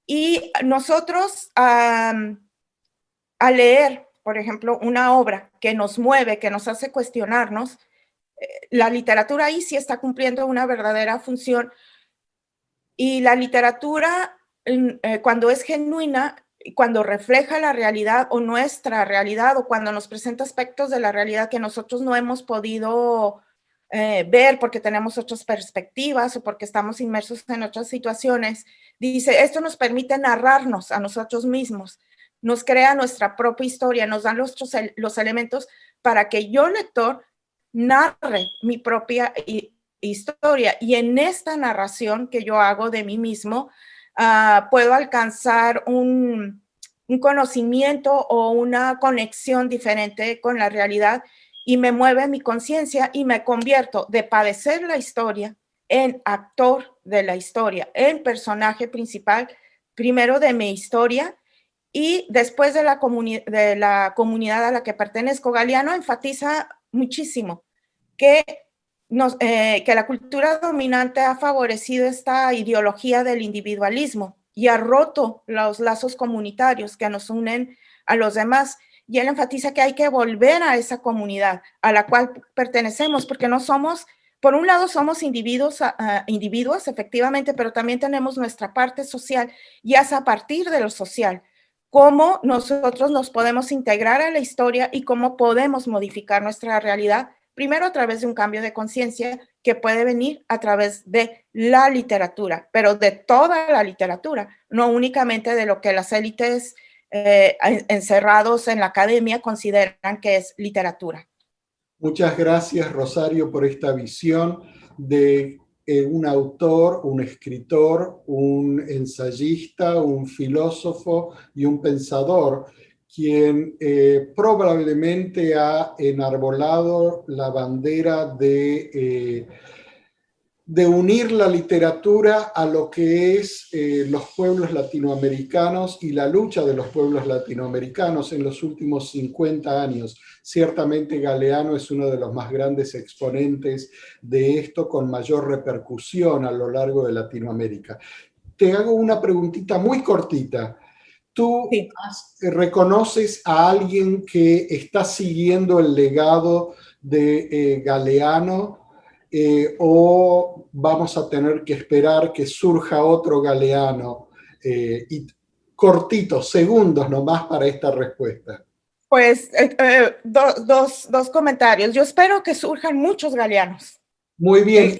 Y nosotros, al leer, por ejemplo, una obra que nos mueve, que nos hace cuestionarnos, la literatura ahí sí está cumpliendo una verdadera función. Y la literatura, cuando es genuina, cuando refleja la realidad o nuestra realidad, o cuando nos presenta aspectos de la realidad que nosotros no hemos podido ver porque tenemos otras perspectivas o porque estamos inmersos en otras situaciones, dice, esto nos permite narrarnos a nosotros mismos, nos crea nuestra propia historia, nos dan los elementos para que yo, lector, narre mi propia historia. Y en esta narración que yo hago de mí mismo, puedo alcanzar un conocimiento o una conexión diferente con la realidad, y me mueve mi conciencia y me convierto de padecer la historia en actor de la historia, en personaje principal, primero de mi historia y después de la comunidad a la que pertenezco. Galeano enfatiza muchísimo que la cultura dominante ha favorecido esta ideología del individualismo y ha roto los lazos comunitarios que nos unen a los demás. Y él enfatiza que hay que volver a esa comunidad a la cual pertenecemos, porque no somos, por un lado somos individuos, efectivamente, pero también tenemos nuestra parte social, y es a partir de lo social cómo nosotros nos podemos integrar a la historia y cómo podemos modificar nuestra realidad, primero a través de un cambio de conciencia que puede venir a través de la literatura, pero de toda la literatura, no únicamente de lo que las élites encerrados en la academia consideran que es literatura. Muchas gracias, Rosario, por esta visión de un autor, un escritor, un ensayista, un filósofo y un pensador, quien probablemente ha enarbolado la bandera de unir la literatura a lo que es los pueblos latinoamericanos y la lucha de los pueblos latinoamericanos en los últimos 50 años. Ciertamente Galeano es uno de los más grandes exponentes de esto, con mayor repercusión a lo largo de Latinoamérica. Te hago una preguntita muy cortita. ¿Tú reconoces a alguien que está siguiendo el legado de Galeano? ¿O vamos a tener que esperar que surja otro Galeano? Y cortitos, segundos nomás para esta respuesta. Pues dos comentarios. Yo espero que surjan muchos Galeanos. Muy bien,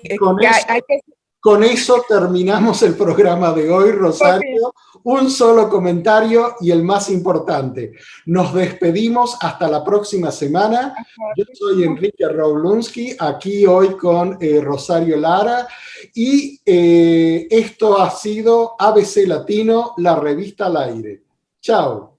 con eso terminamos el programa de hoy, Rosario. Un solo comentario y el más importante. Nos despedimos hasta la próxima semana. Yo soy Enrique Roblunski, aquí hoy con Rosario Lara, y esto ha sido ABC Latino, la revista al aire. Chao.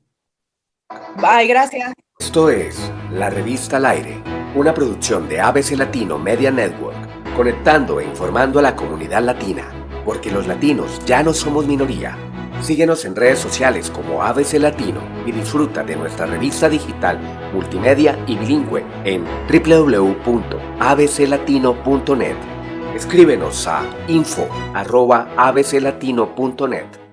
Bye, gracias. Esto es La Revista al Aire, una producción de ABC Latino Media Network, conectando e informando a la comunidad latina, porque los latinos ya no somos minoría. Síguenos en redes sociales como ABC Latino y disfruta de nuestra revista digital, multimedia y bilingüe en www.abclatino.net. Escríbenos a info@abclatino.net.